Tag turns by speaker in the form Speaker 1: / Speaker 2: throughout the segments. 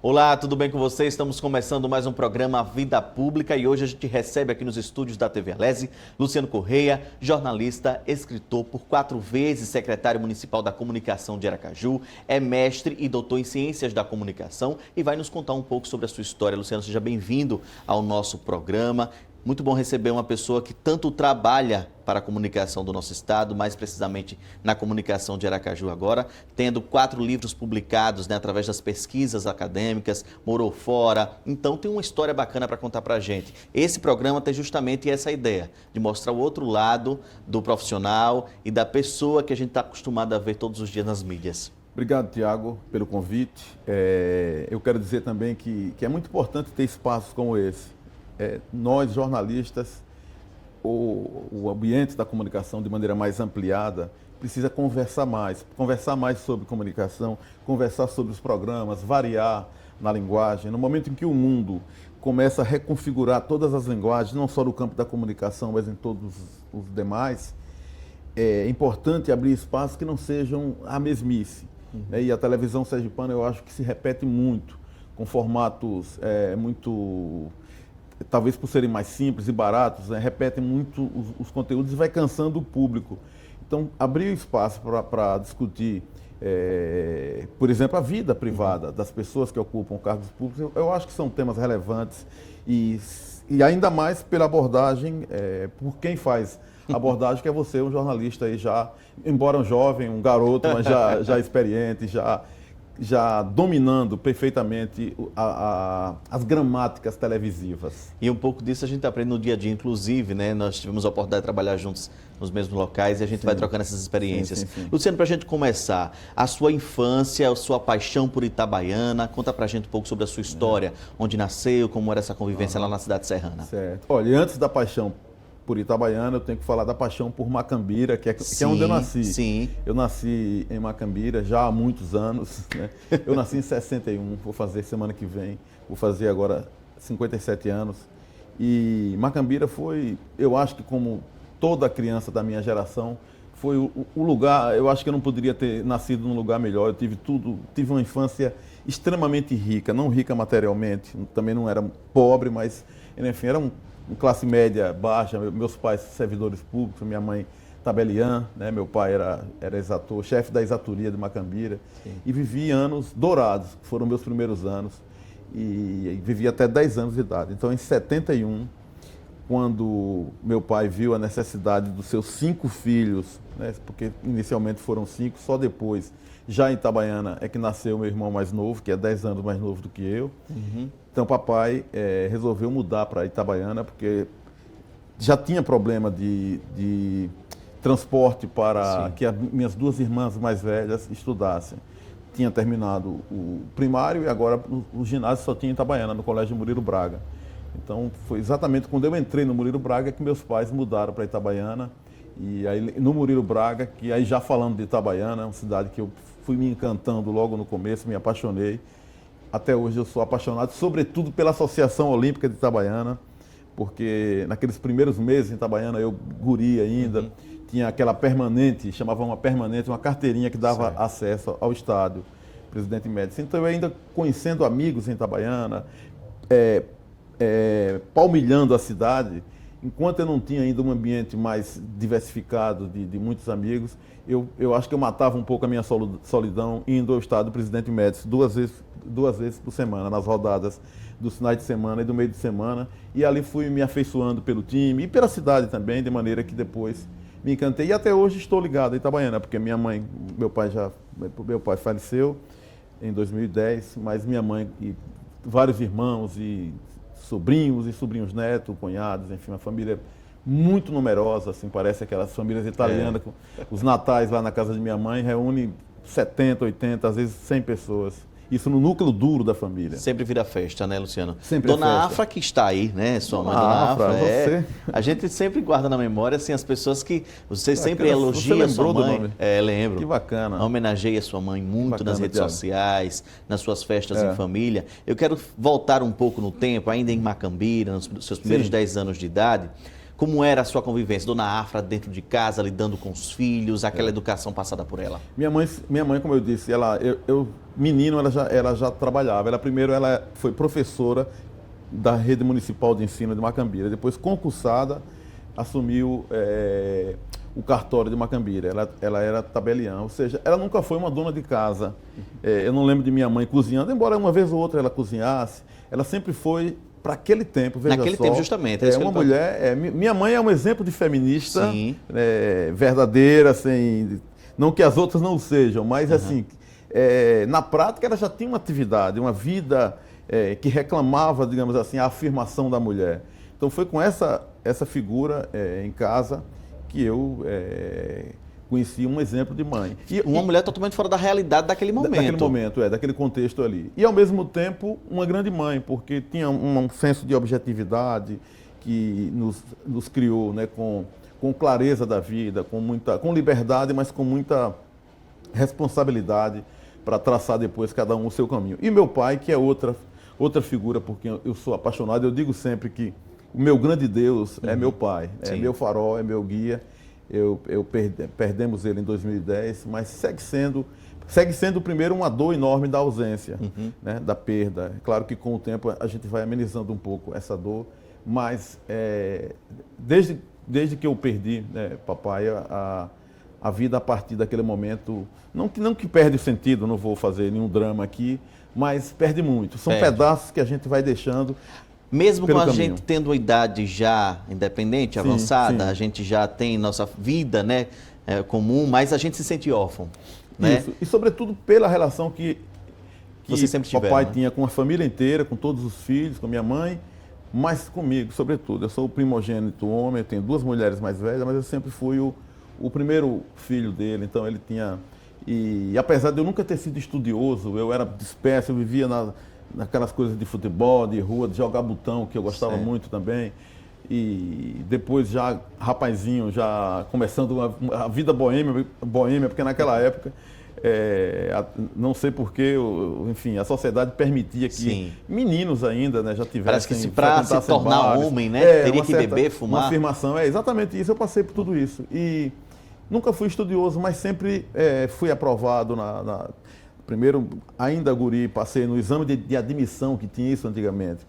Speaker 1: Olá, tudo bem com você? Estamos começando mais um programa Vida Pública e hoje a gente recebe aqui nos estúdios da TV Alese Luciano Correia, jornalista, escritor, por 4 vezes secretário municipal da comunicação de Aracaju, é mestre e doutor em ciências da comunicação e vai nos contar um pouco sobre a sua história. Luciano, seja bem-vindo ao nosso programa. Muito bom receber uma pessoa que tanto trabalha para a comunicação do nosso estado, mais precisamente na comunicação de Aracaju agora, tendo 4 livros publicados, né, através das pesquisas acadêmicas, morou fora, então tem uma história bacana para contar para a gente. Esse programa tem justamente essa ideia, de mostrar o outro lado do profissional e da pessoa que a gente está acostumado a ver todos os dias nas mídias.
Speaker 2: Obrigado, Tiago, pelo convite. Eu quero dizer também que é muito importante ter espaços como esse. Nós, jornalistas, o ambiente da comunicação de maneira mais ampliada, precisa conversar mais sobre comunicação, conversar sobre os programas, variar na linguagem. No momento em que o mundo começa a reconfigurar todas as linguagens, não só no campo da comunicação, mas em todos os demais, é importante abrir espaços que não sejam a mesmice. E a televisão sergipana, eu acho que se repete muito, com formatos muito... talvez por serem mais simples e baratos, repetem muito os conteúdos e vai cansando o público. Então, abrir espaço para discutir, por exemplo, a vida privada das pessoas que ocupam cargos públicos, eu acho que são temas relevantes e ainda mais pela abordagem, por quem faz a abordagem, que é você, um jornalista aí já, embora um jovem, um garoto, mas já experiente, já dominando perfeitamente as gramáticas televisivas.
Speaker 1: E um pouco disso a gente aprende no dia a dia, inclusive, né? Nós tivemos a oportunidade de trabalhar juntos nos mesmos locais e a gente vai trocando essas experiências.
Speaker 2: Sim.
Speaker 1: Luciano, para a gente começar, a sua infância, a sua paixão por Itabaiana, conta para a gente um pouco sobre a sua história, onde nasceu, como era essa convivência lá na cidade serrana.
Speaker 2: Certo. Olha, antes da paixão por Itabaiana, eu tenho que falar da paixão por Macambira, que é onde eu nasci.
Speaker 1: Sim.
Speaker 2: Eu nasci em Macambira já há muitos anos, né? Eu nasci em 61, vou fazer semana que vem, vou fazer agora 57 anos. E Macambira foi, eu acho que como toda criança da minha geração, foi o lugar, eu acho que eu não poderia ter nascido num lugar melhor. Eu tive uma infância extremamente rica, não rica materialmente, também não era pobre, mas enfim, era classe média baixa. Meus pais servidores públicos, minha mãe tabeliã, né? Meu pai era exator, chefe da exatoria de Macambira. Sim. E vivi anos dourados, que foram meus primeiros anos, e vivi até 10 anos de idade. Então, em 71, quando meu pai viu a necessidade dos seus 5 filhos, né? Porque inicialmente foram 5, só depois, já em Itabaiana, é que nasceu meu irmão mais novo, que é 10 anos mais novo do que eu. Então, papai resolveu mudar para Itabaiana, porque já tinha problema de transporte para que as minhas 2 irmãs mais velhas estudassem. Tinha terminado o primário e agora o ginásio só tinha em Itabaiana, no Colégio Murilo Braga. Então, foi exatamente quando eu entrei no Murilo Braga que meus pais mudaram para Itabaiana. E aí, no Murilo Braga, que aí já falando de Itabaiana, é uma cidade que eu fui me encantando logo no começo, me apaixonei. Até hoje eu sou apaixonado, sobretudo pela Associação Olímpica de Itabaiana, porque naqueles primeiros meses em Itabaiana, eu guri ainda, tinha aquela permanente, chamava uma permanente, uma carteirinha que dava acesso ao estádio Presidente Médici. Então eu ainda conhecendo amigos em Itabaiana, palmilhando a cidade, enquanto eu não tinha ainda um ambiente mais diversificado de muitos amigos, eu acho que eu matava um pouco a minha solidão indo ao estádio Presidente Médici duas vezes por semana, nas rodadas dos finais de semana e do meio de semana. E ali fui me afeiçoando pelo time e pela cidade também, de maneira que depois me encantei. E até hoje estou ligado a Itabaiana, porque meu pai faleceu em 2010, mas minha mãe e vários irmãos e sobrinhos netos, cunhados, enfim, uma família muito numerosa, assim, parece aquelas famílias italianas, com os natais lá na casa de minha mãe, reúne 70, 80, às vezes 100 pessoas. Isso no núcleo duro da família.
Speaker 1: Sempre vira festa, né, Luciano?
Speaker 2: Sempre
Speaker 1: Dona
Speaker 2: festa.
Speaker 1: Afra, que está aí, né? Sua mãe,
Speaker 2: Dona
Speaker 1: Dona
Speaker 2: Afra,
Speaker 1: Afra.
Speaker 2: você...
Speaker 1: A gente sempre guarda na memória, assim, as pessoas que... Você sempre
Speaker 2: Aquelas,
Speaker 1: elogia
Speaker 2: você
Speaker 1: sua
Speaker 2: lembrou
Speaker 1: mãe.
Speaker 2: do nome?
Speaker 1: Lembro.
Speaker 2: Que bacana.
Speaker 1: Homenageia sua mãe muito
Speaker 2: Bacana,
Speaker 1: nas redes
Speaker 2: Thiago.
Speaker 1: sociais, nas suas festas em família. Eu quero voltar um pouco no tempo, ainda em Macambira, nos seus primeiros 10 anos de idade. Como era a sua convivência? Dona Afra dentro de casa, lidando com os filhos, aquela educação passada por ela?
Speaker 2: Minha mãe, como eu disse, menino, ela já trabalhava. Ela foi professora da rede municipal de ensino de Macambira. Depois, concursada, assumiu o cartório de Macambira. Ela era tabeliã, ou seja, ela nunca foi uma dona de casa. Eu não lembro de minha mãe cozinhando, embora uma vez ou outra ela cozinhasse. Ela sempre foi para aquele tempo, veja
Speaker 1: Naquele
Speaker 2: só.
Speaker 1: tempo, justamente.
Speaker 2: Uma mulher. Minha mãe é um exemplo de feminista verdadeira, assim, não que as outras não sejam, mas assim, na prática ela já tinha uma atividade, uma vida que reclamava, digamos assim, a afirmação da mulher. Então foi com essa figura em casa que eu conheci um exemplo de mãe.
Speaker 1: Uma mulher totalmente fora da realidade daquele momento.
Speaker 2: Daquele momento, daquele contexto ali. E, ao mesmo tempo, uma grande mãe, porque tinha um senso de objetividade que nos criou, né, com clareza da vida, com liberdade, mas com muita responsabilidade para traçar depois cada um o seu caminho. E meu pai, que é outra figura por quem eu sou apaixonado, eu digo sempre que o meu grande Deus é meu pai, é meu farol, é meu guia. Perdemos ele em 2010, mas segue sendo primeiro uma dor enorme da ausência, né, da perda. É claro que com o tempo a gente vai amenizando um pouco essa dor, mas desde que eu perdi, né, papai, a vida a partir daquele momento, não que perde o sentido, não vou fazer nenhum drama aqui, mas perde muito. São pedaços que a gente vai deixando.
Speaker 1: Mesmo com a gente tendo uma idade já independente, avançada, a gente já tem nossa vida, né, comum, mas a gente se sente órfão. Né?
Speaker 2: Isso. E sobretudo pela relação que
Speaker 1: você sempre tiver,
Speaker 2: papai
Speaker 1: né?
Speaker 2: tinha com a família inteira, com todos os filhos, com minha mãe, mas comigo, sobretudo. Eu sou o primogênito homem, eu tenho 2 mulheres mais velhas, mas eu sempre fui o primeiro filho dele, então ele tinha... E apesar de eu nunca ter sido estudioso, eu era disperso, eu vivia naquelas coisas de futebol, de rua, de jogar botão, que eu gostava muito também. E depois já, rapazinho, já começando a vida boêmia, porque naquela época, não sei porquê, enfim, a sociedade permitia que meninos ainda, né, já tivessem...
Speaker 1: Parece que para se tornar homem, né, teria que beber, fumar.
Speaker 2: Uma afirmação, exatamente isso, eu passei por tudo isso. E nunca fui estudioso, mas sempre fui aprovado primeiro, ainda guri, passei no exame de admissão, que tinha isso antigamente.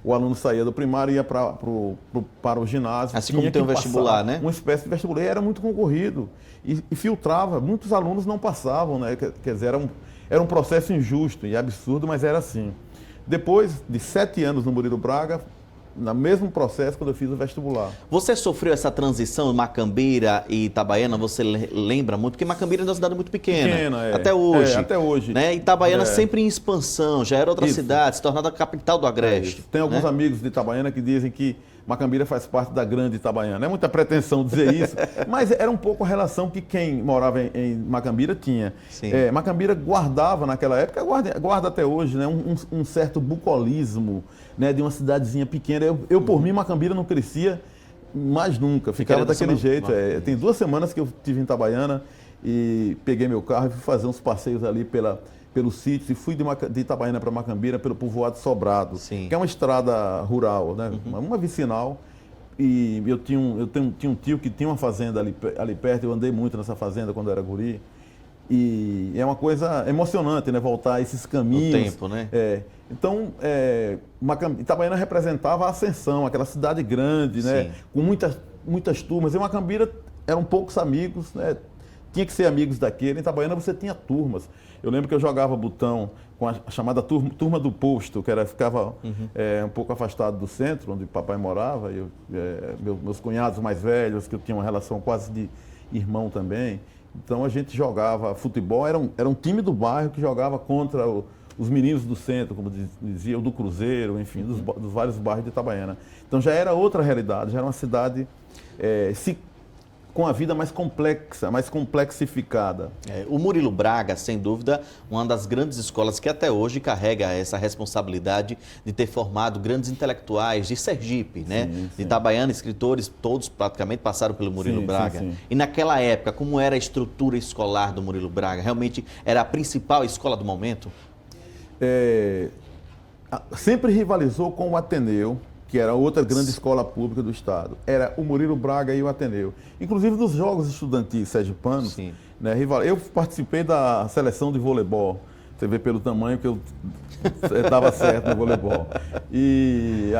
Speaker 2: O aluno saía do primário e ia para o ginásio.
Speaker 1: Assim como tem um vestibular, né?
Speaker 2: Uma espécie de vestibular. E era muito concorrido. E filtrava. Muitos alunos não passavam, né? Quer dizer, era um processo injusto e absurdo, mas era assim. Depois de 7 anos no Murilo Braga, no mesmo processo quando eu fiz o vestibular.
Speaker 1: Você sofreu essa transição Macambira e Itabaiana, você lembra muito? Porque Macambira é uma cidade muito pequena, até hoje.
Speaker 2: Até hoje.
Speaker 1: Né? Itabaiana sempre em expansão, já era outra cidade, se tornando a capital do Agreste.
Speaker 2: Tem alguns amigos de Itabaiana que dizem que Macambira faz parte da grande Itabaiana. É muita pretensão dizer isso, mas era um pouco a relação que quem morava em Macambira tinha. Macambira guardava naquela época, guarda até hoje, né, um certo bucolismo, né, de uma cidadezinha pequena. Eu por mim, Macambira não crescia mais nunca, ficava daquele jeito. Tem 2 semanas que eu estive em Itabaiana e peguei meu carro e fui fazer uns passeios ali pelos sítios e fui de Itabaiana para Macambira pelo povoado Sobrado, que é uma estrada rural, né? Uma vicinal. E eu tinha um tio que tinha uma fazenda ali perto, eu andei muito nessa fazenda quando eu era guri. E é uma coisa emocionante, né? Voltar a esses caminhos.
Speaker 1: O tempo, né?
Speaker 2: Então, Itabaiana representava a ascensão, aquela cidade grande, né? Com muitas turmas. E Macambira eram poucos amigos, né? Tinha que ser amigos daquele. Em Itabaiana você tinha turmas. Eu lembro que eu jogava botão com a chamada turma do posto, que ficava um pouco afastado do centro, onde papai morava. Meus cunhados mais velhos, que eu tinha uma relação quase de irmão também. Então a gente jogava futebol, era um time do bairro que jogava contra os meninos do centro, como dizia, o do Cruzeiro, enfim, dos vários bairros de Itabaiana. Então já era outra realidade, já era uma cidade com a vida mais complexa, mais complexificada.
Speaker 1: O Murilo Braga, sem dúvida, uma das grandes escolas que até hoje carrega essa responsabilidade de ter formado grandes intelectuais de Sergipe, né? De Itabaiana, escritores, todos praticamente passaram pelo Murilo Braga. E naquela época, como era a estrutura escolar do Murilo Braga? Realmente era a principal escola do momento?
Speaker 2: Sempre rivalizou com o Ateneu, que era outra grande escola pública do estado. Era o Murilo Braga e o Ateneu. Inclusive dos jogos estudantis sergipanos, né, eu participei da seleção de voleibol. Você vê pelo tamanho que eu estava certo no voleibol. E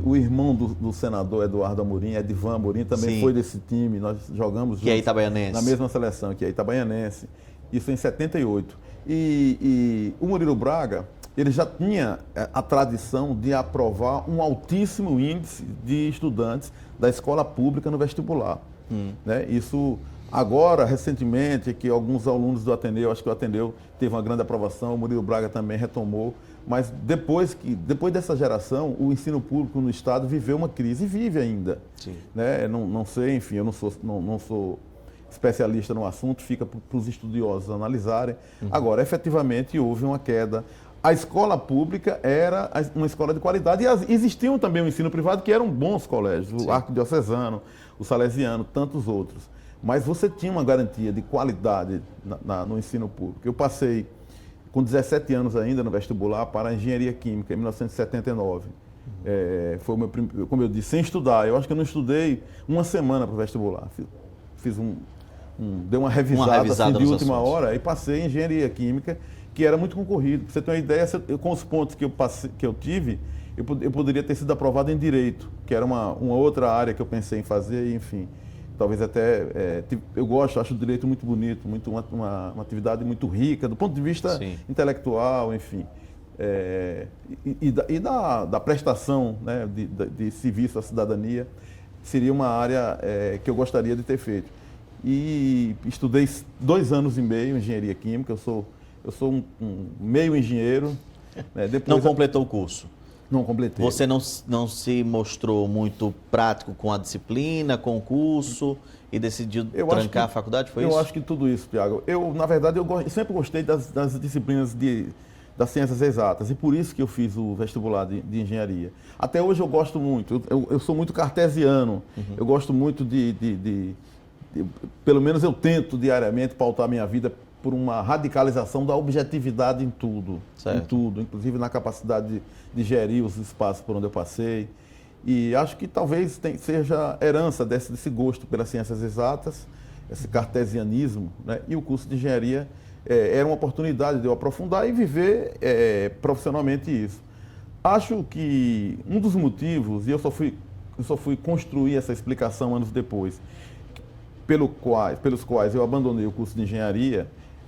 Speaker 2: o irmão do senador Eduardo Amorim, Edivan Amorim, também foi desse time. Nós jogamos
Speaker 1: juntos na
Speaker 2: mesma seleção, que é Itabaianense. Isso em 78. E o Murilo Braga, ele já tinha a tradição de aprovar um altíssimo índice de estudantes da escola pública no vestibular. Né? Isso, agora, recentemente, que alguns alunos do Ateneu, acho que o Ateneu teve uma grande aprovação, o Murilo Braga também retomou, mas depois dessa geração, o ensino público no estado viveu uma crise, e vive ainda. Né? Não sei, enfim, eu não sou especialista no assunto, fica para os estudiosos analisarem. Agora, efetivamente, houve uma queda. A escola pública era uma escola de qualidade e existiam também o ensino privado, que eram bons colégios, o Arquidiocesano, o Salesiano, tantos outros. Mas você tinha uma garantia de qualidade no ensino público. Eu passei, com 17 anos ainda, no vestibular para a Engenharia Química, em 1979. Foi o meu primeiro, como eu disse, sem estudar. Eu acho que eu não estudei uma semana para o vestibular. Dei uma revisada assim, de última hora e passei em Engenharia Química, que era muito concorrido. Para você ter uma ideia, com os pontos que eu tive, eu poderia ter sido aprovado em Direito, que era uma outra área que eu pensei em fazer, enfim. Talvez até, eu acho o Direito muito bonito, uma atividade muito rica, do ponto de vista intelectual, enfim. Da prestação, né, de serviço à cidadania, seria uma área que eu gostaria de ter feito. E estudei 2 anos e meio em Engenharia Química, eu sou um meio engenheiro. Né?
Speaker 1: Não completou o curso?
Speaker 2: Não completei.
Speaker 1: Você não se mostrou muito prático com a disciplina, com o curso e decidiu trancar a faculdade, foi isso?
Speaker 2: Eu acho que tudo isso, Tiago. Na verdade, eu sempre gostei das disciplinas das ciências exatas e por isso que eu fiz o vestibular de engenharia. Até hoje eu gosto muito, eu sou muito cartesiano, eu gosto muito pelo menos eu tento diariamente pautar minha vida por uma radicalização da objetividade em tudo, inclusive na capacidade de gerir os espaços por onde eu passei. E acho que talvez seja herança desse gosto pelas ciências exatas, esse cartesianismo, né? E o curso de engenharia era uma oportunidade de eu aprofundar e viver profissionalmente isso. Acho que um dos motivos, e eu só fui construir essa explicação anos depois, pelos quais eu abandonei o curso de engenharia,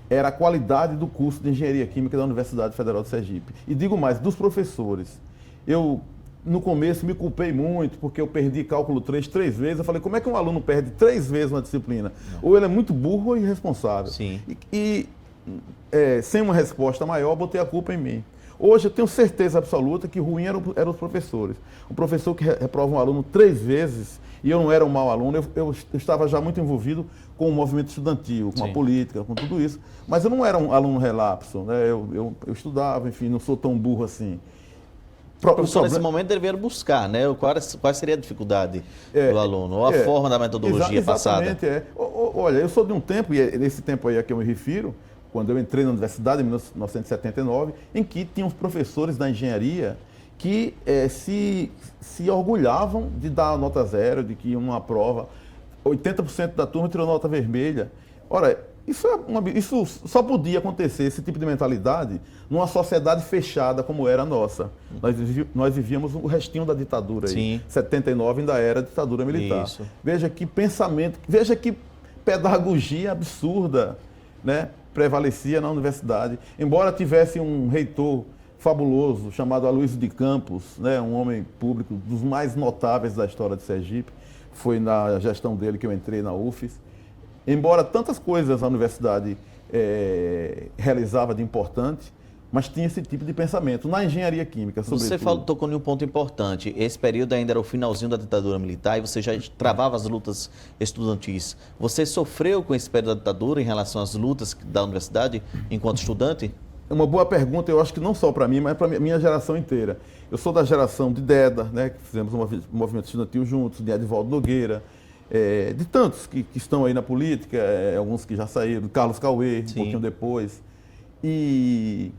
Speaker 2: era a qualidade do curso de Engenharia Química da Universidade Federal de Sergipe. E digo mais, dos professores. Eu, no começo, me culpei muito, porque eu perdi cálculo 3 vezes. Eu falei, como é que um aluno perde 3 vezes uma disciplina? Ou ele é muito burro ou irresponsável. Sem uma resposta maior, botei a culpa em mim. Hoje eu tenho certeza absoluta que ruim eram os professores. O professor que reprova um aluno 3 vezes, e eu não era um mau aluno, eu estava já muito envolvido com o movimento estudantil, com a política, com tudo isso. Mas eu não era um aluno relapso, né? Eu estudava, enfim, não sou tão burro assim.
Speaker 1: O professor, nesse momento, deveria buscar, né? Qual seria a dificuldade do aluno? Ou a forma da metodologia passada?
Speaker 2: Exatamente, Olha, eu sou de um tempo, e nesse tempo aí a que eu me refiro, quando eu entrei na universidade, em 1979, em que tinham os professores da engenharia que se orgulhavam de dar nota 0, de que uma prova, 80% da turma tirou nota vermelha. Ora, isso só podia acontecer, esse tipo de mentalidade, numa sociedade fechada como era a nossa. Nós vivíamos o restinho da ditadura aí. 79 ainda era ditadura militar. Isso. Veja que pensamento, veja que pedagogia absurda, né, prevalecia na universidade. Embora tivesse um reitor fabuloso, chamado Aloysio de Campos, né, um homem público dos mais notáveis da história de Sergipe, foi na gestão dele que eu entrei na UFES. Embora tantas coisas a universidade realizava de importante, mas tinha esse tipo de pensamento. Na engenharia química, sobretudo.
Speaker 1: Você tocou em um ponto importante. Esse período ainda era o finalzinho da ditadura militar e você já travava as lutas estudantis. Você sofreu com esse período da ditadura em relação às lutas da universidade enquanto estudante?
Speaker 2: É uma boa pergunta, eu acho que não só para mim, mas para a minha geração inteira. Eu sou da geração de Deda, né, que fizemos um movimento estudantil juntos, de Edivaldo Nogueira, de tantos que estão aí na política, alguns que já saíram, Carlos Cauê, um pouquinho depois. E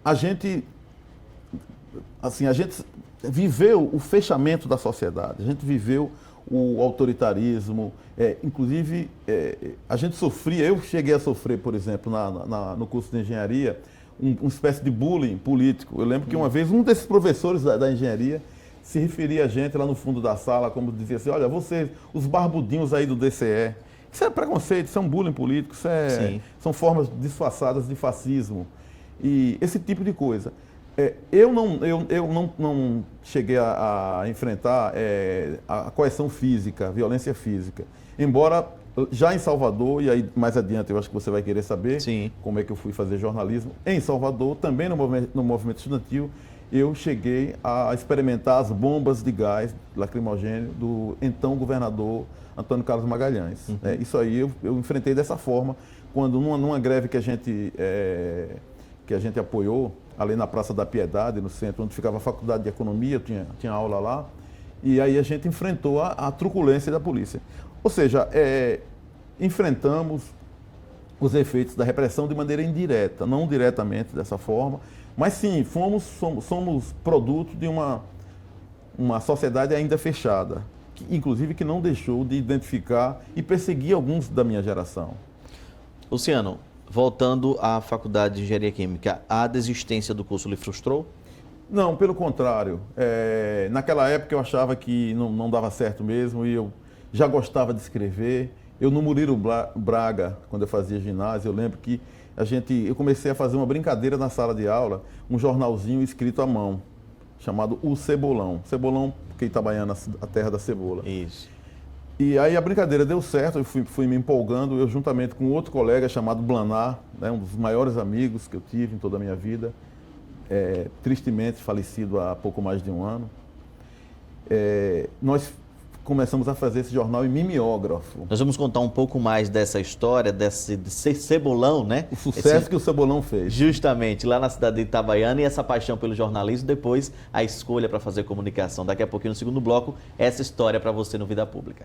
Speaker 2: a gente assim, a gente viveu o fechamento da sociedade, a gente viveu o autoritarismo, inclusive a gente sofria, eu cheguei a sofrer, por exemplo, no curso de engenharia, uma espécie de bullying político. Eu lembro que uma vez um desses professores da engenharia se referia a gente lá no fundo da sala, como dizia assim, olha, vocês, os barbudinhos aí do DCE, isso é preconceito, isso é um bullying político, são formas disfarçadas de fascismo. E esse tipo de coisa. Eu não cheguei a enfrentar a coerção física, a violência física. Embora já em Salvador, e aí mais adiante eu acho que você vai querer saber como é que eu fui fazer jornalismo, em Salvador, também no movimento estudantil, eu cheguei a experimentar as bombas de gás lacrimogêneo do então governador Antônio Carlos Magalhães. Isso aí eu enfrentei dessa forma, quando numa greve que a gente apoiou, ali na Praça da Piedade, no centro, onde ficava a Faculdade de Economia, eu tinha aula lá, e aí a gente enfrentou a truculência da polícia. Ou seja, enfrentamos os efeitos da repressão de maneira indireta, não diretamente dessa forma, mas sim, somos produto de uma sociedade ainda fechada, inclusive que não deixou de identificar e perseguir alguns da minha geração.
Speaker 1: Luciano, voltando à Faculdade de Engenharia Química, a desistência do curso lhe frustrou?
Speaker 2: Não, pelo contrário. Naquela época eu achava que não dava certo mesmo e eu já gostava de escrever. Eu no Murilo Braga, quando eu fazia ginásio, eu lembro que eu comecei a fazer uma brincadeira na sala de aula, um jornalzinho escrito à mão, chamado O Cebolão. Cebolão, porque Itabaiana, a terra da cebola.
Speaker 1: Isso.
Speaker 2: E aí a brincadeira deu certo, eu fui me empolgando, eu juntamente com outro colega chamado Blanar, né, um dos maiores amigos que eu tive em toda a minha vida, tristemente falecido há pouco mais de um ano, nós começamos a fazer esse jornal em mimeógrafo.
Speaker 1: Nós vamos contar um pouco mais dessa história, de ser cebolão, né?
Speaker 2: O sucesso que o Cebolão fez.
Speaker 1: Justamente, lá na cidade de Itabaiana, e essa paixão pelo jornalismo, depois a escolha para fazer comunicação. Daqui a pouquinho, no segundo bloco, essa história para você no Vida Pública.